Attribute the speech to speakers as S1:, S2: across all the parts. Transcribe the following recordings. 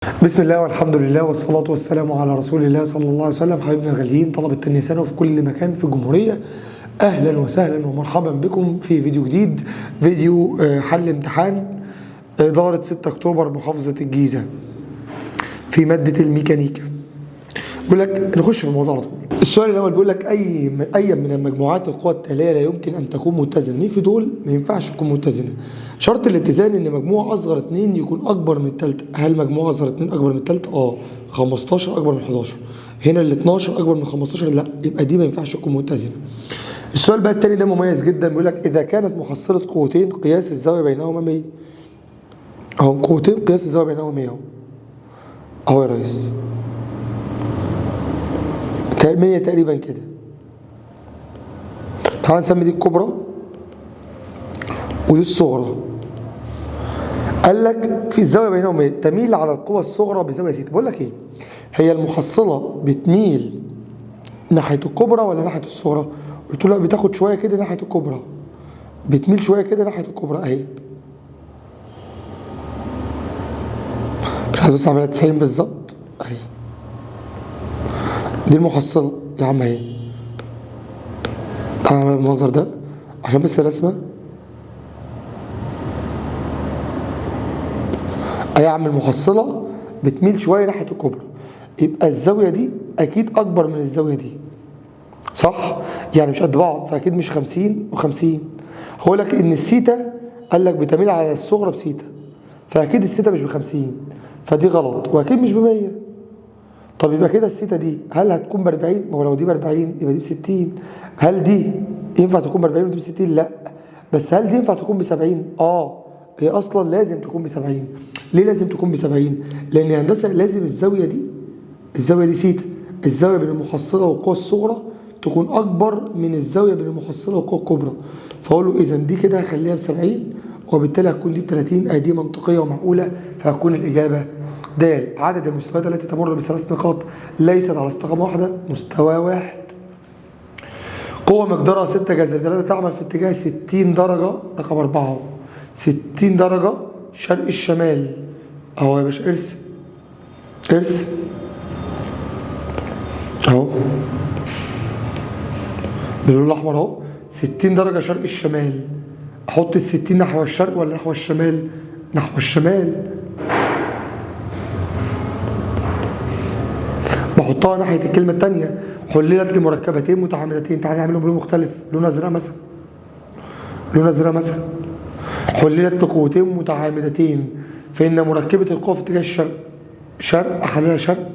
S1: بسم الله والحمد لله والصلاة والسلام على رسول الله صلى الله عليه وسلم. حبيبنا الغاليين طلبة التانية ثانوي في كل مكان في الجمهورية، أهلا وسهلا ومرحبا بكم في فيديو جديد، فيديو حل امتحان إدارة 6 أكتوبر محافظة الجيزة في مادة الميكانيكا. بيقول لك نخش في الموضوع على طول. السؤال الأول بيقول لك أي من المجموعات القوى التالية لا يمكن أن تكون متزنة؟ مين في دول ما ينفعش تكون متزنة؟ شرط الاتزان إن مجموع أصغر 2 يكون أكبر من التالتة. هل مجموع أصغر 2 أكبر من التالتة؟ 15 أكبر من 11. هنا ال 12 أكبر من 15، لا، يبقى دي ما ينفعش تكون متزنة. السؤال بقى التاني ده مميز جدا، بيقول لك إذا كانت محصلة قوتين قياس الزاوية بينهما 100. أهو قوتين قياس الزاوية بينهما 100 أهو يا ريس، 100 تقريبا كده. تعال نسمي دي الكبرى ودي الصغرى. قال لك في الزاويه بينهم تميل على القوى الصغرى بزاويه ثيتا. بقول لك ايه، هي المحصله بتميل ناحيه الكبرى ولا ناحيه الصغرى؟ قلت له لا، بتاخد شويه كده ناحيه الكبرى، بتميل شويه كده ناحيه الكبرى اهي. مش عايز اعملها 90 بالظبط اهي. دي المحصله يا عم اهي. تعالى نعمل المنظر ده عشان بس الرسمه اهي. يا عم المحصله بتميل شويه ناحيه الكبرى، يبقى الزاويه دي اكيد اكبر من الزاويه دي، صح؟ يعني مش قد بعض، فاكيد مش 50 و50. هقول لك ان السيتا قال لك بتميل على الصغرى بسيتا، فاكيد السيتا مش ب50، فدي غلط، واكيد مش ب100. طب يبقى كده السيتا دي هل هتكون ب40؟ ما هو لو دي ب40 يبقى دي ب60. هل دي ينفع تكون ب40 ودي ب60؟ لا. بس هل دي ينفع تكون ب70؟ هي اصلا لازم تكون ب70. ليه لازم تكون ب70؟ لان هندسه لازم الزاويه دي سيتا، الزاويه بين المحصله والقوه الصغرى تكون اكبر من الزاويه بين المحصله والقوه الكبرى. فاقول له اذا دي كده هخليها ب70، وبالتالي هتكون دي ب30. دي منطقيه ومعقوله، فهتكون الاجابه د. عدد المستويات التي تمر ب3 نقاط ليست على استقامه واحده، مستوى واحد. قوه مقدارها 6 جذر 3 تعمل في اتجاه 60 درجه، رقم 4 60 درجة شرق الشمال. اهو يا باشا، ارسم اهو باللون الاحمر اهو، 60 درجة شرق الشمال. احط ال60 نحو الشرق ولا نحو الشمال؟ نحو الشمال. بحطها ناحية الكلمة الثانية. حللت لمركبتين متعامدتين. تعالى نعملهم بلون مختلف، لون ازرق مثلا. حللت لقوتين متعامدتين، فإن مركبة القوة في اتجاه الشرق أخليها شرق.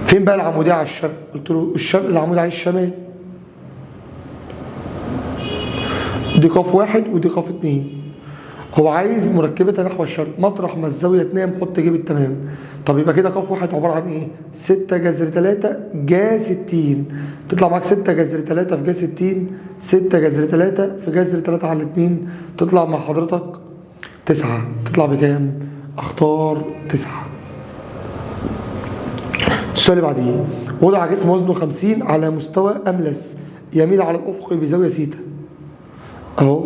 S1: فين بقى العمودية على الشرق؟ قلت له الشرق العمود على الشمال. دي قاف 1 ودي قاف 2. هو عايز مركبتها نحو الشرق، مطرح ما الزاوية تنام حط جيب التمام. طب يبقى كده قاف 1 عبارة عن ايه؟ 6 جذر 3 جا 60. تطلع معاك 6 جذر 3 في جا 60، 6 جذر 3 في جذر 3 على 2، تطلع مع حضرتك 9. تطلع بكام؟ اختار 9. السؤال اللي بعديه، وضع جسم وزنه 50 على مستوى أملس يميل على الأفق بزاوية ثيتا. اهو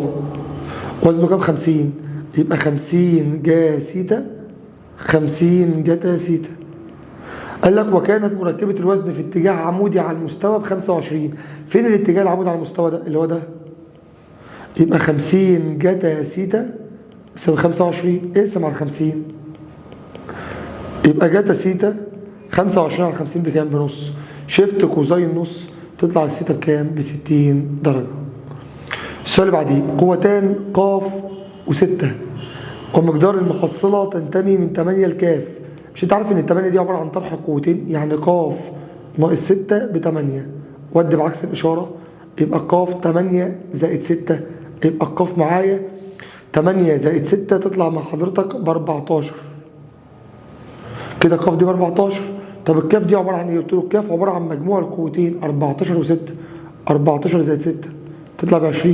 S1: وزنه كام؟ 50. يبقى 50 جا ثيتا، 50 جتا ثيتا. قال لك وكانت مركبة الوزن في اتجاه عمودي على المستوى ب25. فين الاتجاه العمودي على المستوى ده؟ اللي هو ده. يبقى 50 جتا ثيتا بيساوي 25. اقسم على 50، يبقى جتا ثيتا 25 على 50 بكام؟ بنص. شيفت كوزين نص، تطلع الثيتا بكام؟ ب60 درجة. السؤال اللي بعديه، قوتان قاف و6 ومقدار المحصلة تنتمي من 8 لكاف. مش انت عارف ان ال8 دي عبارة عن طرح قوتين؟ يعني قاف ناقص 6 ب8، ودي بعكس الإشارة، يبقى قاف 8 زائد 6، يبقى القاف معايا 8 زائد 6 تطلع مع حضرتك ب14. كده القاف دي ب14. طب الكاف دي عبارة عن ايه؟ قلت له الكاف عبارة عن مجموع القوتين 14 و6، 14 زائد 6 تطلع ب20،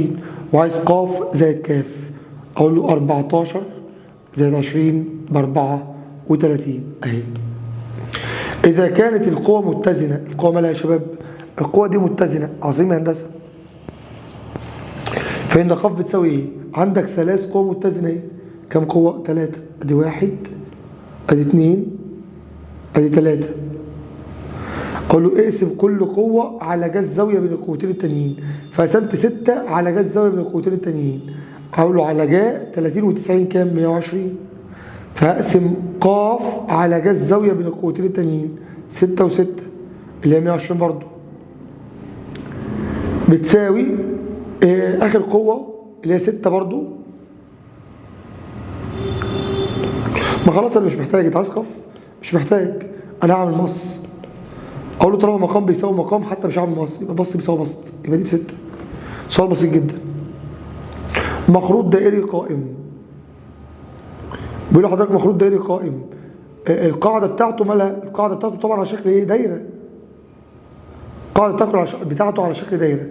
S1: وعايز قاف زائد كاف. اقول له 14 زائد 20 ب34 اهي. اذا كانت القوة متزنة، القوة مالها يا شباب؟ القوة دي متزنة. عظيم يا هندسة. فإن قاف بتساوي ايه؟ عندك 3 قوة متزنة اهي. كم قوة؟ 3. ادي 1 ادي 2 ادي 3. اقول له اقسم كل قوه على جذر زاويه بين القوتين التانيين، فقسمت 6 على جذر زاويه بين القوتين التانيين. هقول له على جاء 30 و90 كام؟ 120. فهقسم ق على جذر زاويه بين القوتين التانيين 6 و6 اللي هي 120 برضو، بتساوي اخر قوه اللي هي 6 برضو. ما خلاص انا مش محتاج، انت عايز قف مش محتاج، انا هعمل مص. اقول له طالما مقام بيساوي مقام حتى مش هعمل مص، يبقى بسط بيساوي بسط، يبقى دي ب6. سؤال بسيط جدا. مخروط دائري قائم، بيقول لحضرتك مخروط دائري قائم، القاعده بتاعته مالها؟ القاعده بتاعته طبعا على شكل ايه؟ دايره. القاعده بتاعته على شكل دايره.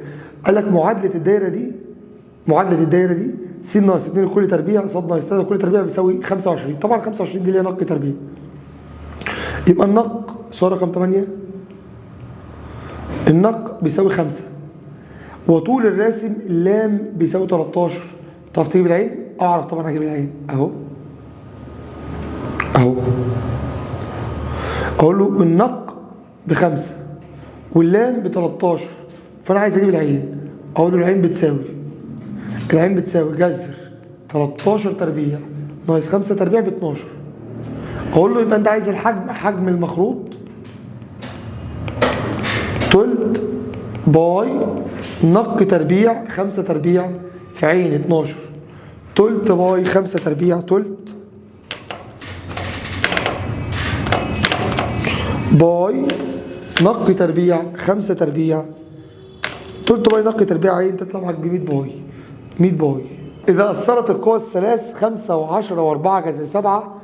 S1: قال لك معادله الدايره دي س ناقص 2 لكل تربيع ص ناقص 3 لكل تربيع بيساوي 25. طبعا 25 دي اللي هي نق تربيع. يبقى النق سؤال رقم 8 النق بيساوي 5 وطول الراسم اللام بيساوي 13. تعرف تجيب العين؟ اعرف طبعا هجيب العين اهو. اقول له النق ب5 واللام ب13، فانا عايز اجيب العين. اقول له العين بتساوي جذر 13 تربيع ناقص 5 تربيع ب12. اقول له يبقى انت عايز الحجم، حجم المخروط تلت باي نق تربيع 5 تربيع في عين 12 تلت باي 5 تربيع تلت باي نق تربيع 5 تربيع تلت باي نق تربيع عين تطلع معاك ب 100 باي. إذا أثرت القوى الثلاث 5 و10 و4 جذر 7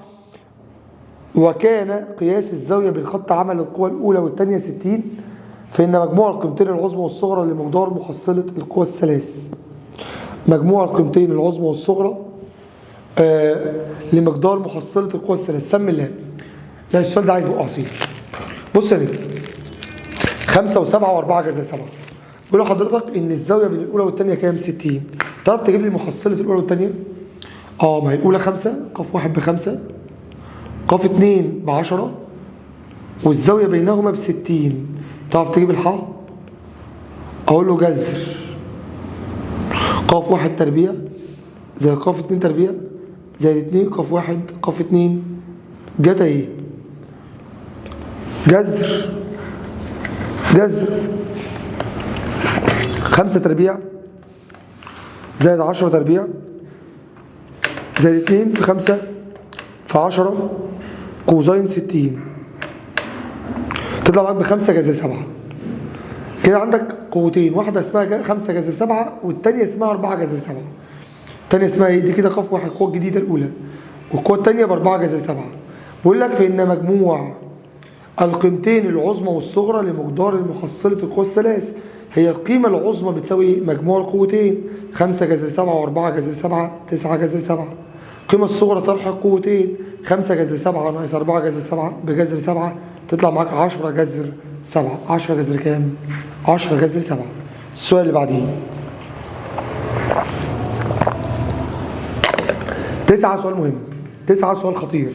S1: وكان قياس الزاوية بين خط عمل القوى الأولى والثانية 60، فإن مجموع القيمتين العظمى والصغرى لمقدار محصلة القوى الثلاث. مجموع القيمتين العظمى والصغرى لمقدار محصلة القوى الثلاث. سمي الله. لا السؤال ده عايز بقى عصير. بص يا نجم 5 و7 و4 جذر 7 بيقول لحضرتك ان الزاويه بين الاولى والثانيه كام؟ 60. تعرف تجيب لي محصله الاولى والثانيه؟ ما هي الاولى 5 ق 1 ب5 ق 2 ب10 والزاويه بينهما ب60. تعرف تجيب الحاء؟ اقول له جذر ق 1 تربيع زي ق 2 تربيع زائد 2 ق 1 ق 2 جت ايه؟ جذر 5 تربيع زائد 10 تربيع زائد 2 في 5 في 10 كوزين 60 تطلع معاك ب5 جذر 7. كده عندك قوتين، واحدة اسمها 5 جذر 7 والتانية اسمها 4 جذر 7. التانية اسمها ايه؟ دي كده ق 1 القوة الجديدة الأولى والقوة التانية ب4 جذر 7. بقول لك فإن مجموع القيمتين العظمى والصغرى لمقدار محصلة القوى الثلاث. هي القيمة العظمى بتساوي مجموع القوتين 5 جذر 7 و4 جذر 7 9 جذر 7. القيمة الصغرى طرح القوتين 5 جذر 7 ناقص 4 جذر 7 بجذر 7 تطلع معاك 10 جذر 7. 10 جذر كام؟ 10 جذر 7. السؤال اللي بعديه 9 سؤال مهم، 9 سؤال خطير،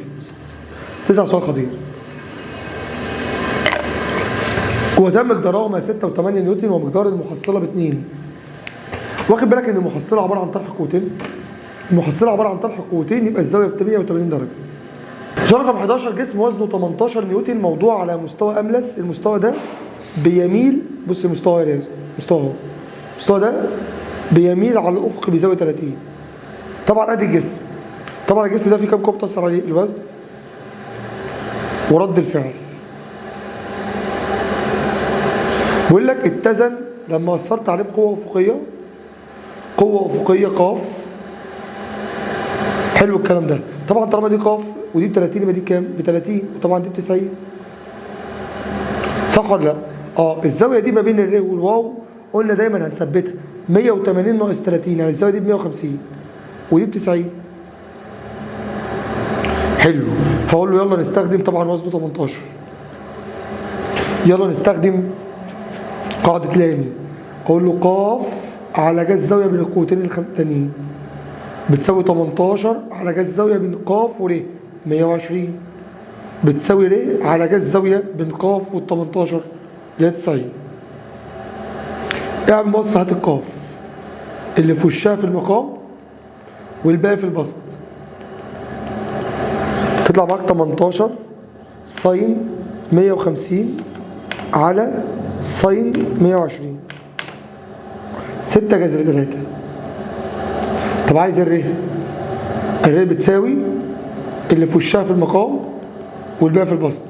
S1: 9 سؤال خطير. قوتان مقدارهما 6 و8 نيوتن ومقدار المحصله ب2. واخد بالك ان المحصله عباره عن طرح قوتين؟ المحصله عباره عن طرح قوتين يبقى الزاويه ب 180 درجه. سؤال رقم 11 جسم وزنه 18 نيوتن موضوع على مستوى املس. المستوى ده بيميل، بص المستوى ده المستوى ده بيميل على الافق بزاويه 30. طبعا ادي الجسم، طبعا الجسم ده فيه كام قوه بتاثر عليه؟ الوزن ورد الفعل. بيقول لك اتزن لما اثرت عليه بقوه افقيه، قوه افقيه ق. حلو الكلام ده. طبعا طالما دي ق ودي ب30 يبقى دي بكام؟ ب30 وطبعا دي ب90. صح ولا لا؟ الزاويه دي ما بين الر والواو قلنا دايما هنثبتها 180 ناقص 30 يعني الزاويه دي ب 150 ودي ب90. حلو. فاقول له يلا نستخدم طبعا وزنه 18. يلا نستخدم قاعدة لامي. اقول له ق على جذر الزاوية بين القوتين التانيين بتساوي 18 على جذر الزاوية بين ق ور 120 بتساوي ر على جذر الزاوية بين ق وال 18 اللي هي 90. اعمل بص، هات القاف اللي في وشها في المقام والباقي في البسط. تطلع معاك 18 ساين 150 على ساين 120، 6 جذر 3. طب عايز الر بتساوي اللي في وشها في المقام والباقي في البسط.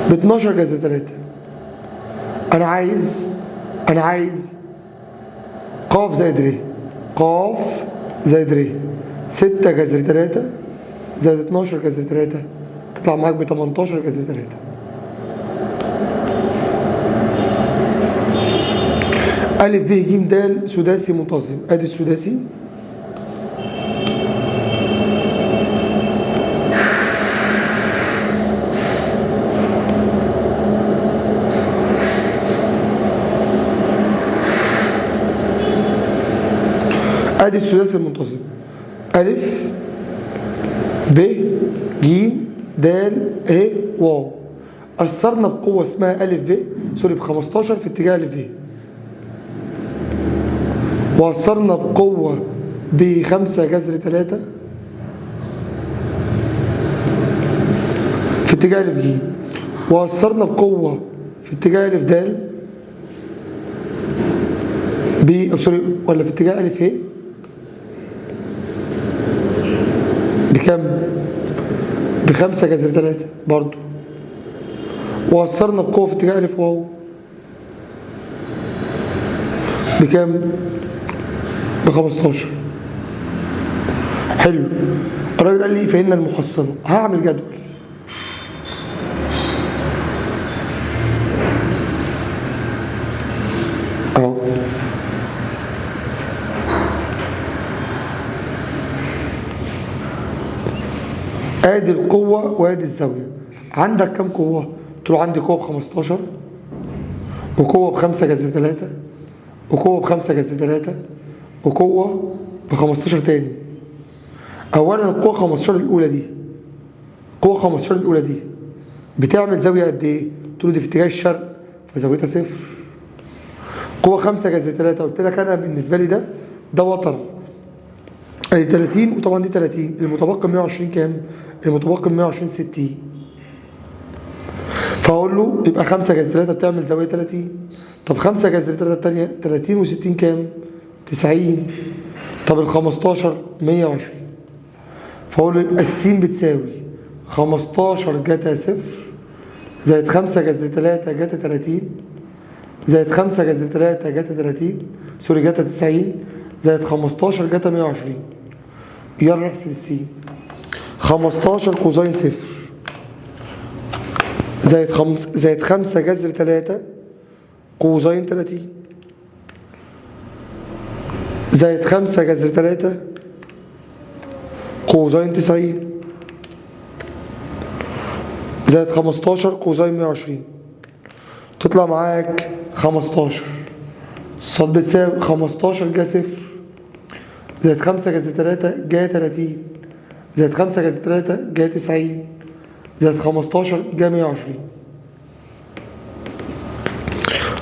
S1: ب 12 جذر 3. انا عايز ق زائد ر، ق زائد ر، 6 جذر 3 زائد 12 جذر 3 تطلع معاك ب 18 جذر 3. أ ب ج د سداسي منتظم. ادي السداسي، ادي السداسي المنتظم. أ ب ج د ا واو. أثرنا بقوة اسمها أ ب ب 15 في اتجاه أ ب، وأثرنا بقوة ب5 جذر 3 في اتجاه أ ج، وأثرنا بقوة في اتجاه أ د ولا في اتجاه أ ه بكم؟ ب5 جذر 3 برضو، وأثرنا بقوة في اتجاه أ واو بكم؟ ب15. حلو. الراجل قال لي فإن المحصلة. هعمل جدول. اهو ادي القوة وادي الزاوية. عندك كم قوة؟ قلت له عندي قوة ب15 وقوة ب5 جذر 3 وقوة ب5 جذر 3 وقوة ب15 تاني. اولا القوة 15 الاولى دي، قوة 15 الاولى دي بتعمل زاوية قد ايه؟ قلت له دي في اتجاه الشرق فزاويتها 0. قوة 5 جذر 3 قلت لك انا بالنسبة لي ده وتر، ادي 30 وطبعا دي 30، المتبقي 120 كام؟ المتبقي 120 60. فاقول له يبقى 5 جذر 3 بتعمل زاوية 30. طب 5 جذر 3 الثانية 30 و60 كام؟ 90. طب ال 15 120. فاقول له يبقى الس بتساوي 15 جتا 0 زائد 5 جذر 3 جتا 30 زائد 5 جذر 3 جتا 30 سوري جتا 90 زائد 15 جتا 120. يلا نحسب الس. 15 كوزين 0 زائد 5 جذر 3 كوزين 30 زائد 5 جذر 3 كوزين 90 زائد 15 كوزين 120 تطلع معاك 15. ص بتساوي 15 جا 0 زائد 5 جذر 3 جا 30 زائد 5 جذر 3 جا 90 زائد 15 جا 120.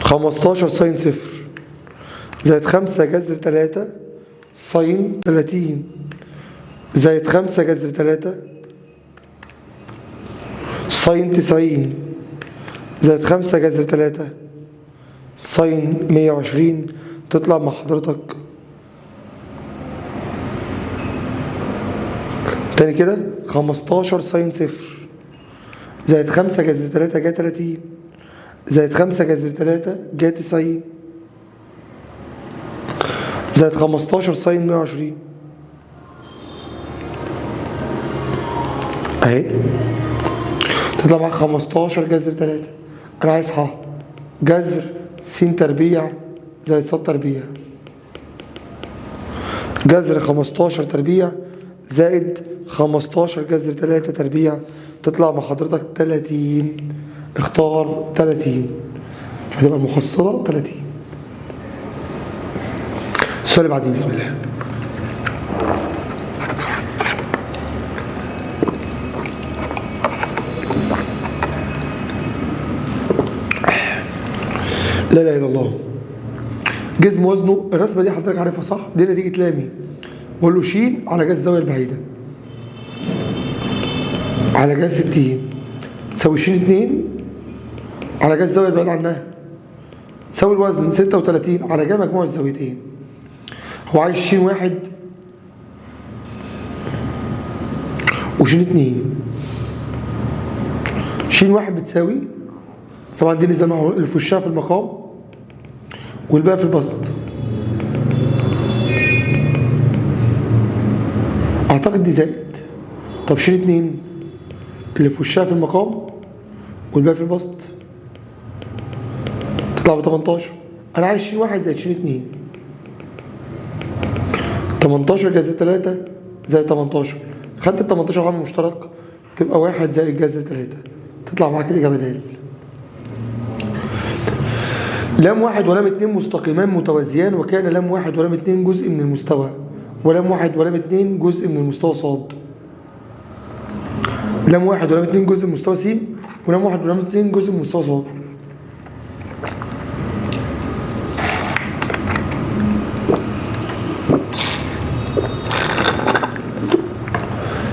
S1: 15 ساين 0 زائد 5 جذر 3 ساين 30 زائد 5 جذر 3 ساين 90 زائد 5 جذر 3 ساين 120 تطلع مع حضرتك تاني كده 15 ساين 0 زائد 5 جذر 3 جا 30 زائد 5 جذر 3 جا 90 زائد 15 ساين 120 اهي تطلع معاك 15 جذر 3. انا عايز ح جذر س تربيع زائد ص تربيع، جذر 15 تربيع زائد 15 جذر 3 تربيع تطلع مع حضرتك 30. اختار 30 فتبقى المحصلة 30. السؤال اللي بعديه بسم الله. لا اله الا الله. جسم وزنه، الرسمه دي حضرتك عارفها صح؟ دي نتيجه لامي. بقول له شيل على جهاز الزاويه البعيده على جهاز 60 تساوي شيل 2 على جهاز الزاويه البعيده عنها تساوي الوزن 36 على جهاز مجموع الزاويتين. هو عايز شيل 1 وشيل 2. شيل 1 بتساوي طبعا دي زي ما اللي في وشها في المقام والباقي في البسط. اعتقد دي زائد. طب شيل 2 اللي في وشها في المقام والباقي في البسط تطلع ب 18. انا عايز شيل 1 زائد شيل 2. 18 جذر 3 زائد 18. خدت ال 18 عامل مشترك تبقى 1 زائد جذر 3 تطلع معاك الاجابه د. لام 1 ولام 2 مستقيمان متوازيان، وكان لام 1 ولام 2 جزء من المستوى، ولام 1 ولام 2 جزء من المستوى ص. لام 1 ولام 2 جزء من مستوى س، ولام 1 ولام 2 جزء من مستوى ص.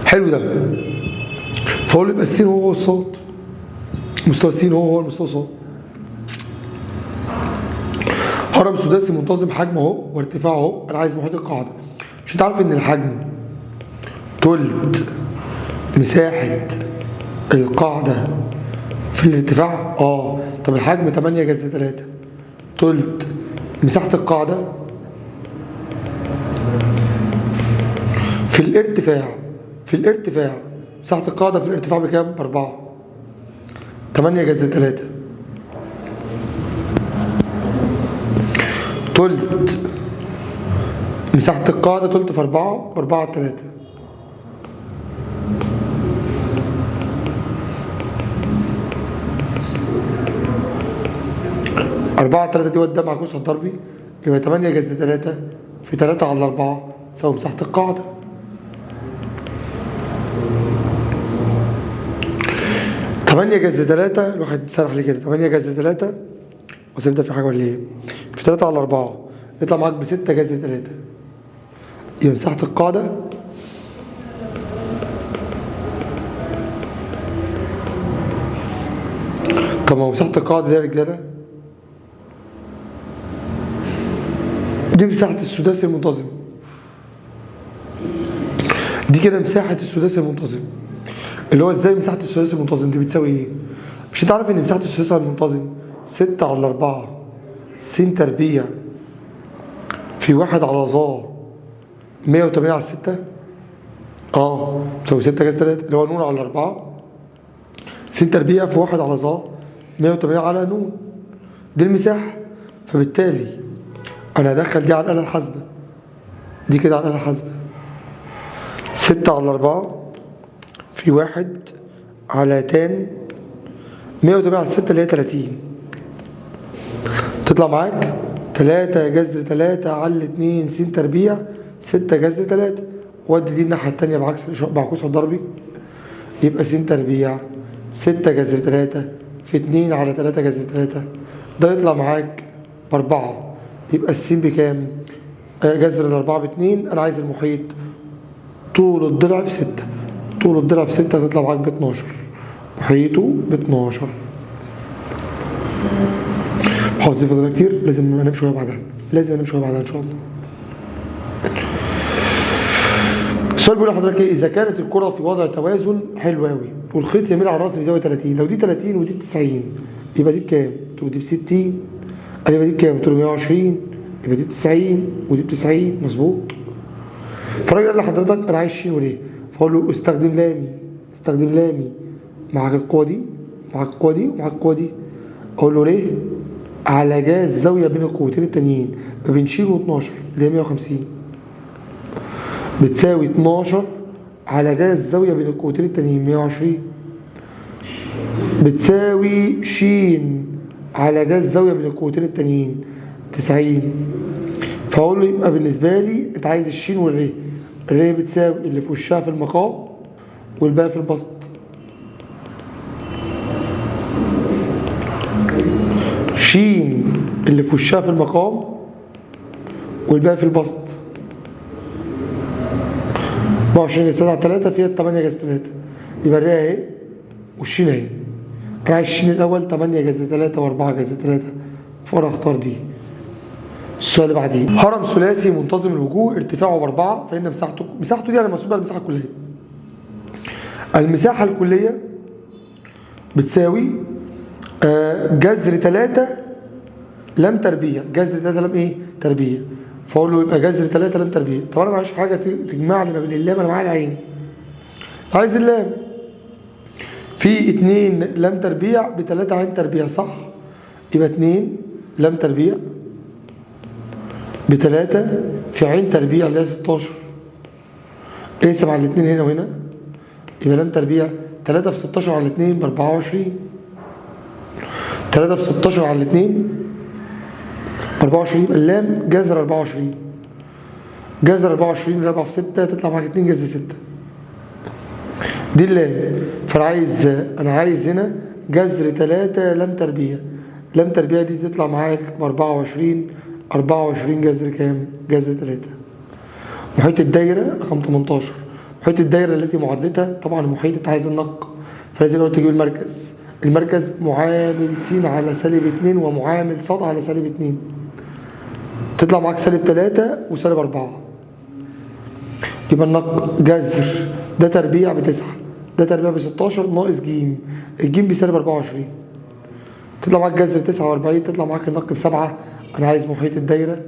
S1: حلو ده. فاقول يبقى الس هو الصاد، مستوى س هو المستوى ص. هرم سداسي منتظم حجمه اهو وارتفاعه اهو. انا عايز محيط القاعده. مش انت عارف ان الحجم تلت مساحه القاعده في الارتفاع؟ طب الحجم 8 جذر 3 تلت مساحه القاعده في الارتفاع. مساحه القاعده في الارتفاع بكام؟ ب4. 8 جذر 3 تلت مساحة القاعدة تلت في 4 ب4 على 3. أربعة على 3 دي ودها مع قوس الضربي يبقى 8 جذر 3 في 3 على 4 تساوي مساحة القاعدة. 8 جذر 3 الواحد سرح لي كده. 8 جذر 3 وصل ده في حاجة ولا ايه؟ في 3 على 4 يطلع معاك ب6 جذر 3. يبقى مساحة القاعدة طب ما هو مساحة القاعدة دي يا رجالة دي مساحة السداسي المنتظم. دي كده مساحة السداسي المنتظم. اللي هو ازاي مساحة السداسي المنتظم دي بتساوي ايه؟ مش انت عارف ان مساحة السداسي المنتظم 6 على 4 س تربيع في 1 على ظ 180 على 6 تساوي 6 جذر 3 اللي هو ن على 4 س تربيع في 1 على ظ 180 على ن. دي المساحة. فبالتالي انا هدخل دي على الآلة الحاسبة. دي كده على الآلة الحاسبة 6 على 4 في 1 على تان 180 على 6 اللي هي 30 تطلع معاك 3 جذر 3 على 2 س تربيع 6 جذر 3. ودي دي الناحية التانية بعكوس الضربي يبقى س تربيع 6 جذر 3 في 2 على 3 جذر 3 ده يطلع معاك ب4. يبقى الس بكام؟ جذر الأربعة ب2. أنا عايز المحيط طول الضلع في 6. طول الضلع في 6 تطلع معاك ب12. محيطه ب12. حافظين فضلنا كتير. لازم ننام شوية بعدها. إن شاء الله. السؤال بيقول لحضرتك ايه؟ إذا كانت الكرة في وضع توازن حلو قوي والخيط يميل على الراس بزاوية 30، لو دي 30 ودي ب 90 يبقى دي بكام؟ تقول دي ب 60. يبقى دي بكام؟ تقول 120. يبقى دي ب 90 ودي ب 90. مظبوط. فالراجل قال لحضرتك أنا عايز ش وليه؟ فأقول له استخدم لامي معاك القوة دي ومعاك القوة دي. أقول له ليه؟ على جهاز زاوية بين القوتين التانيين ما بين ش و12 اللي هي 150 بتساوي 12 على جهاز زاوية بين القوتين التانيين 120 بتساوي ش على جهاز زاوية بين القوتين التانيين 90 فاقول له يبقى بالنسبه لي انت عايز الشين والري. الري بتساوي اللي في وشها في المقام والباقي في البسط. شين اللي في وشها في المقام والباقي في البسط. 24 جذر على 3 فيها 8 جذر 3. يبقى الري اهي والشين اهي. انا عايز الشين الاول 8 جذر 3 و4 جذر 3، فانا اختار دي. السؤال اللي بعديه، هرم ثلاثي منتظم الوجوه ارتفاعه ب4 فإن مساحته دي أنا مسؤول عن المساحة الكلية. المساحة الكلية بتساوي جذر 3 لام تربيع. جذر 3 لام ايه؟ تربيع. فاقول له يبقى جذر 3 لام تربيع. طب انا معيش حاجة تجمع لي ما بين اللام، انا معايا العين. عايز اللام. في 2 لام تربيع ب3 عين تربيع صح؟ يبقى 2 لام تربيع ب3 في عين تربيع اللي هي 16. اقسم على الاثنين هنا وهنا، يبقى لام تربيع 3 في 16 على 2 ب 24. 3 في 16 على 2 ب 24. يبقى اللام جذر 24. جذر 24 اللي 4 في 6 تطلع معاك 2 جذر 6. دي اللام. فانا عايز هنا جذر 3 لام تربيع. لام تربيع دي تطلع معاك ب 24. 24 جذر كام؟ جذر 3. محيط الدايرة رقم 18. محيط الدايرة التي معادلتها طبعا المحيط انت عايز النق، فلازم الاول تجيب المركز. المركز معامل س على -2 ومعامل ص على -2. تطلع معاك -3 و-4. يبقى النق جذر ده تربيع ب9، ده تربيع ب16 ناقص ج. الجيم ب-24. تطلع معاك جذر 49. تطلع معاك النق ب7. أنا عايز محيط الدايرة.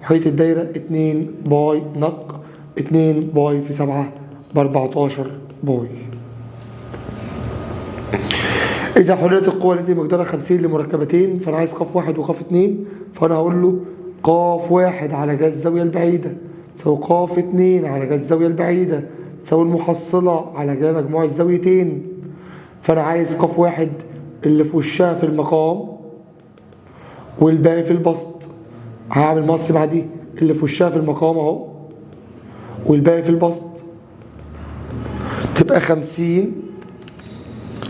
S1: محيط الدايرة 2 باي نق 2 باي في 7 ب14 باي. إذا حللت القوة التي مقدارها 50 لمركبتين، فأنا عايز ق واحد وق 2، فأنا هقول له ق واحد على جذر الزاوية البعيدة تساوي ق 2 على جذر الزاوية البعيدة تساوي المحصلة على جذر مجموع الزاويتين. فأنا عايز ق واحد اللي في وشها في المقام والباقي في البسط. هعمل مقص مع دي، اللي في وشها في المقام اهو والباقي في البسط. تبقى 50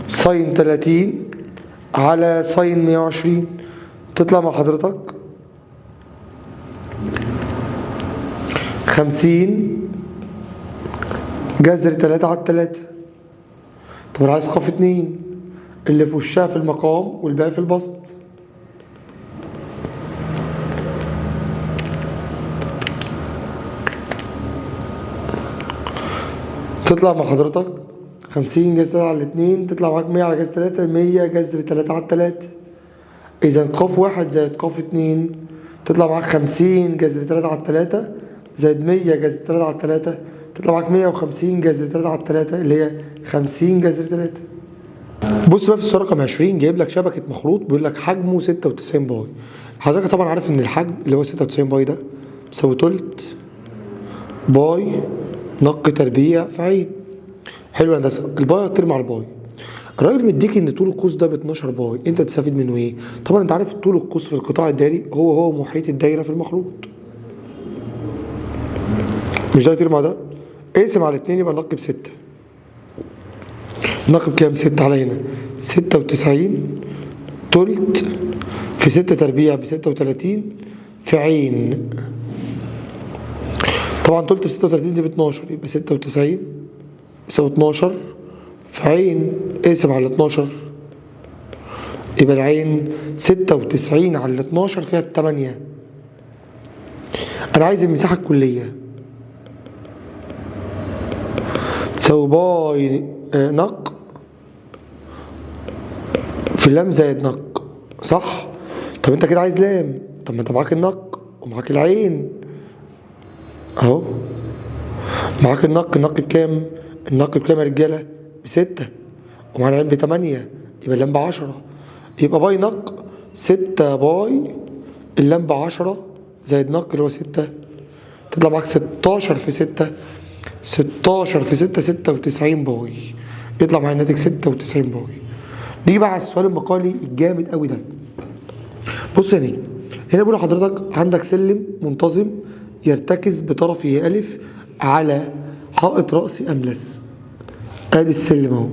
S1: ساين 30 على ساين 120. تطلع مع حضرتك 50 جذر 3 على 3. طب انا عايز ق 2 اللي في وشها في المقام والباقي في البسط. تطلع مع حضرتك 50 جذر 3 على 2 تطلع معاك 100 على جذر 3 100 جذر 3 على 3. إذا ق واحد زائد ق 2 تطلع معاك 50 جذر 3 على 3 زائد 100 جذر 3 على 3 تطلع معاك 150 جذر 3 على 3 اللي هي 50 جذر 3. بص بقى في السؤال رقم 20 جايب لك شبكة مخروط بيقول لك حجمه 96 باي. حضرتك طبعا عارف إن الحجم اللي هو 96 باي ده بيساوي تلت باي نق تربيع في عين. حلو يا هندسه. الباي هتطير مع الباي. الراجل مديك ان طول القوس ده ب 12 باي، انت تستفيد منه ايه؟ طبعا انت عارف طول القوس في القطاع الدائري هو محيط الدايره في المخروط. مش ده يطير مع ده؟ اقسم على 2 يبقى النق ب6. النق بكام؟ 6 على هنا 96 تلت في 6 تربيع ب 36 في عين. طبعا تلت في 36 دي ب 12 يبقى 96 يساوي 12 في عين. اقسم على 12 يبقى العين 96 على 12 فيها 8. انا عايز المساحة الكلية تساوي باي نق في اللام زائد نق صح؟ طب انت كده عايز لام. طب ما انت معاك النق ومعاك العين اهو. معاك النق بكام؟ النق بكام يا رجاله؟ ب6 ومعانا العين ب8 يبقى اللام ب10. يبقى باي نق 6 باي اللام ب10 زائد نق اللي هو 6 تطلع معاك 16 في 6. 16 في 6 96 باي. يطلع معايا الناتج 96 باي. نيجي بقى على السؤال المقالي الجامد قوي ده. بص يا نجم هنا بقول لحضرتك عندك سلم منتظم يرتكز بطرفه ألف على حائط رأسي أملس. ادي السلم اهو.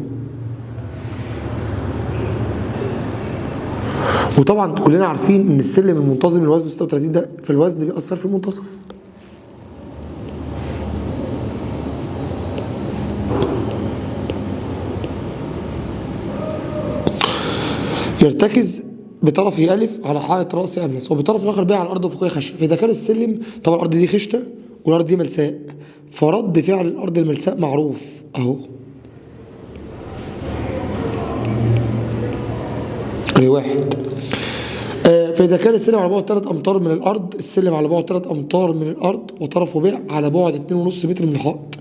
S1: وطبعا كلنا عارفين ان السلم المنتظم اللي وزنه 36 ده في الوزن بيأثر في المنتصف. يرتكز بطرفه ألف على حائط رأسي أملس وبطرف الآخر بقى على الأرض الأفقية خشن. فإذا كان السلم طبعا الأرض دي خشنة والأرض دي ملساء، فرد فعل الأرض الملساء معروف أهو. أدي واحد. فإذا كان السلم على بعد 3 أمتار من الأرض، السلم على بعد 3 أمتار من الأرض وطرفه بيع على بعد 2.5 متر من الحائط،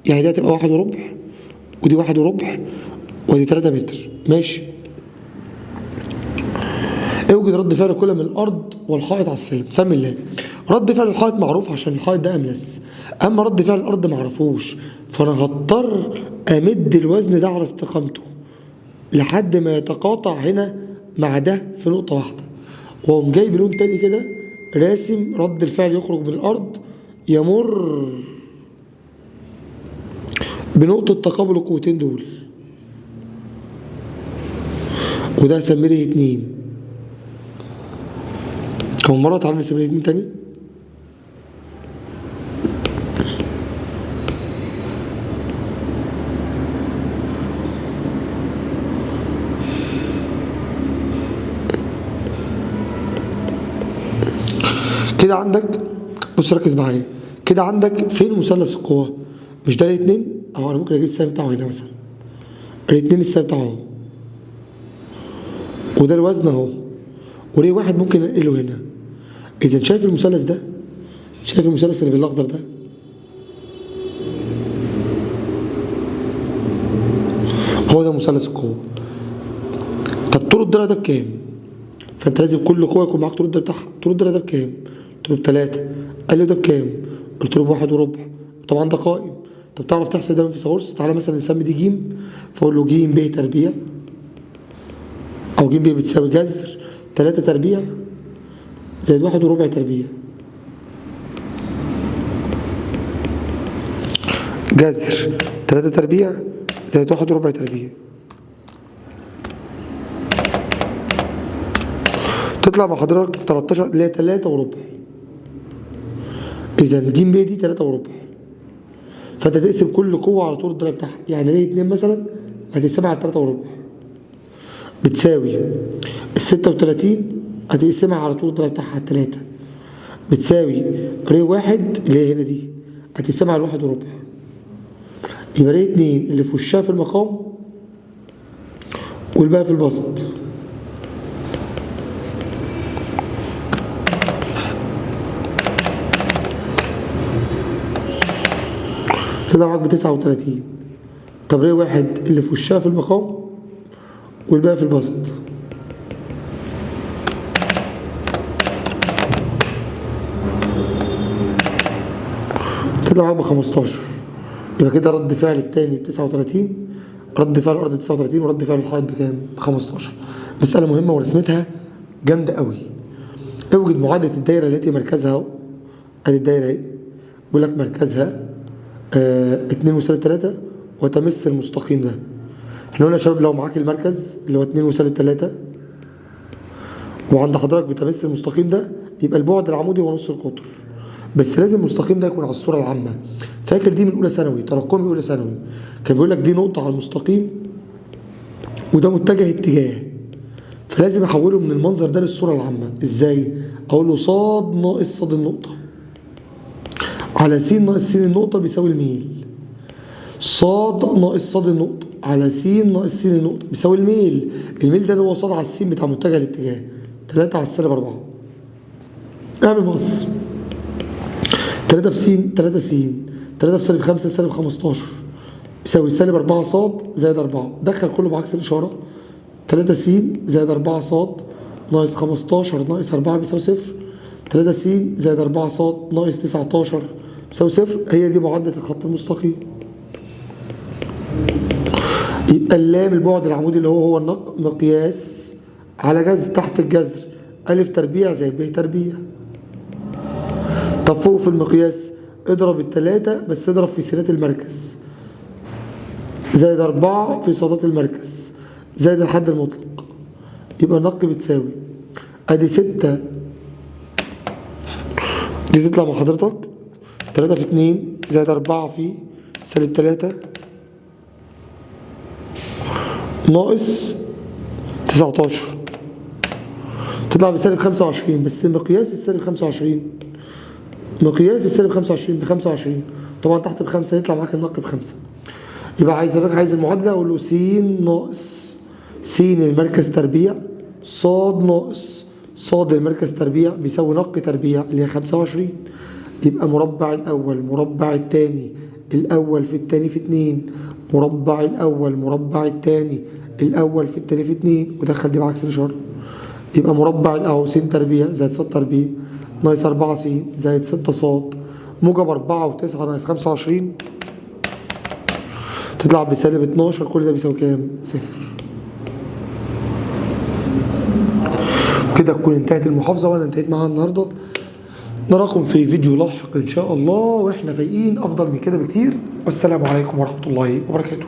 S1: يعني دي هتبقى 1 وربع ودي 1 وربع ودي 3 متر. ماشي. اوجد رد فعل كل من الارض والحائط على السلم. سمي الله. رد فعل الحائط معروف عشان الحائط ده املس، اما رد فعل الارض معرفوش، فانا هضطر امد الوزن ده على استقامته لحد ما يتقاطع هنا مع ده في نقطه واحده، واقوم جايب لون تاني كده راسم رد الفعل يخرج من الارض يمر بنقطه تقابل القوتين دول، وده هسميه ليه 2. كم مرة تعالى نسميه 2 تاني. كده عندك، بص ركز معايا، كده عندك فين مثلث القوة؟ مش ده ال2 اهو، انا ممكن اجيب السهم بتاعه هنا مثلا، ال2 السهم بتاعه اهو، وده الوزن اهو، وليه واحد ممكن انقله هنا. اذا شايف المثلث ده؟ شايف المثلث اللي بالاخضر ده؟ هو ده مثلث القوة. طب طول الضلع ده بكام؟ فانت لازم كل قوة يكون معاك طول الضلع بتاعها. طول الضلع ده بكام؟ قلت له ب3. قال لي ده بكام؟ قلت له ب1 وربع. طبعا ده قائم. طب تعرف تحسب ده من فيثاغورس؟ تعالى مثلا نسمي دي ج، فاقول له ج ب تربيع او ج ب بتساوي جذر 3 تربيع زائد 1 وربع تربيع. جذر 3 تربيع زائد 1 وربع تربيع. تطلع مع حضرتك 13 اللي هي 3 وربع. إذا ج ب دي 3 وربع. فأنت تقسم كل قوة على طول الضلع بتاعها، يعني ليه 2 مثلا هتقسمها على 3 وربع بتساوي ال 36 هتقسمها على طول الضلع بتاعها على 3 بتساوي ر 1 اللي هي هنا دي هتقسمها على 1 وربع. يبقى ر 2 اللي في وشها في المقام والباقي في البسط. طلع معاك ب 39. طب ر 1 اللي في وشها في المقام والباقي في البسط. تطلع معاك ب 15. يبقى كده رد فعل التاني ب 39، رد فعل الارض ب 39، ورد فعل الحائط بكام؟ ب 15. مسألة مهمة ورسمتها جامدة قوي. اوجد معادلة الدايرة التي مركزها اهو. ادي الدايرة اهي. بيقول لك مركزها 2 وسالب 3 وتمس المستقيم ده. احنا قلنا يا شباب لو معاك المركز اللي هو 2 وسالب 3 وعند حضرتك بتمس المستقيم ده يبقى البعد العمودي هو نص القطر. بس لازم المستقيم ده يكون على الصورة العامة. فاكر دي من اولى ثانوي، تراكمي اولى ثانوي، كان بيقول لك دي نقطة على المستقيم وده متجه اتجاه، فلازم احوله من المنظر ده للصورة العامة. ازاي؟ اقول له ص ناقص ص النقطة على س ناقص س النقطة بيساوي الميل. ص ناقص ص النقطة على س ناقص س النقطة بيساوي الميل. الميل ده اللي هو ص على الس بتاع متجه الاتجاه. 3 على السالب 4. اعمل مقص. 3 في س 3 س 3 في سالب 5 سالب 15 يساوي سالب 4 ص زائد 4. دخل كله بعكس الإشارة. 3 س زائد 4 ص ناقص 15 ناقص 4 بيساوي 0. 3 س زائد 4 ص ناقص 19 بيساوي 0. هي دي معادلة الخط المستقيم. يبقى اللام البعد العمودي اللي هو النق مقياس على جذر تحت الجذر أ تربيع زائد ب تربيع. طب فوق في المقياس اضرب التلاتة بس اضرب في سينات المركز زائد 4 في صادات المركز زائد الحد المطلق، يبقى النق بتساوي ادي 6 دي تطلع مع حضرتك 3 في 2 زائد 4 في -3 ناقص 19 تطلع بسالب 25. بس مقياس السالب 25 مقياس السالب 25 ب25 طبعا تحت ب5 يطلع معاك النق ب5. يبقى عايز المعادله اقول له س ناقص س المركز تربيع صاد ناقص صاد المركز تربيع بيساوي نق تربيع اللي هي 25. يبقى مربع الاول مربع الثاني الاول في الثاني في 2 مربع الاول مربع الثاني الاول في الثاني في 2 ودخل دي بعكس الاشاره. يبقى مربع الاهو س تربيع زائد ص تربيع ناقص 4 س زائد 6 ص موجب 4 و9 ناقص 25 تطلع بسالب 12. كل ده بيساوي كام؟ 0. كده تكون انتهت المحافظه وانا انتهيت معاها النهارده. نراكم في فيديو لاحق ان شاء الله واحنا فايقين افضل من كده بكتير. والسلام عليكم ورحمه الله وبركاته.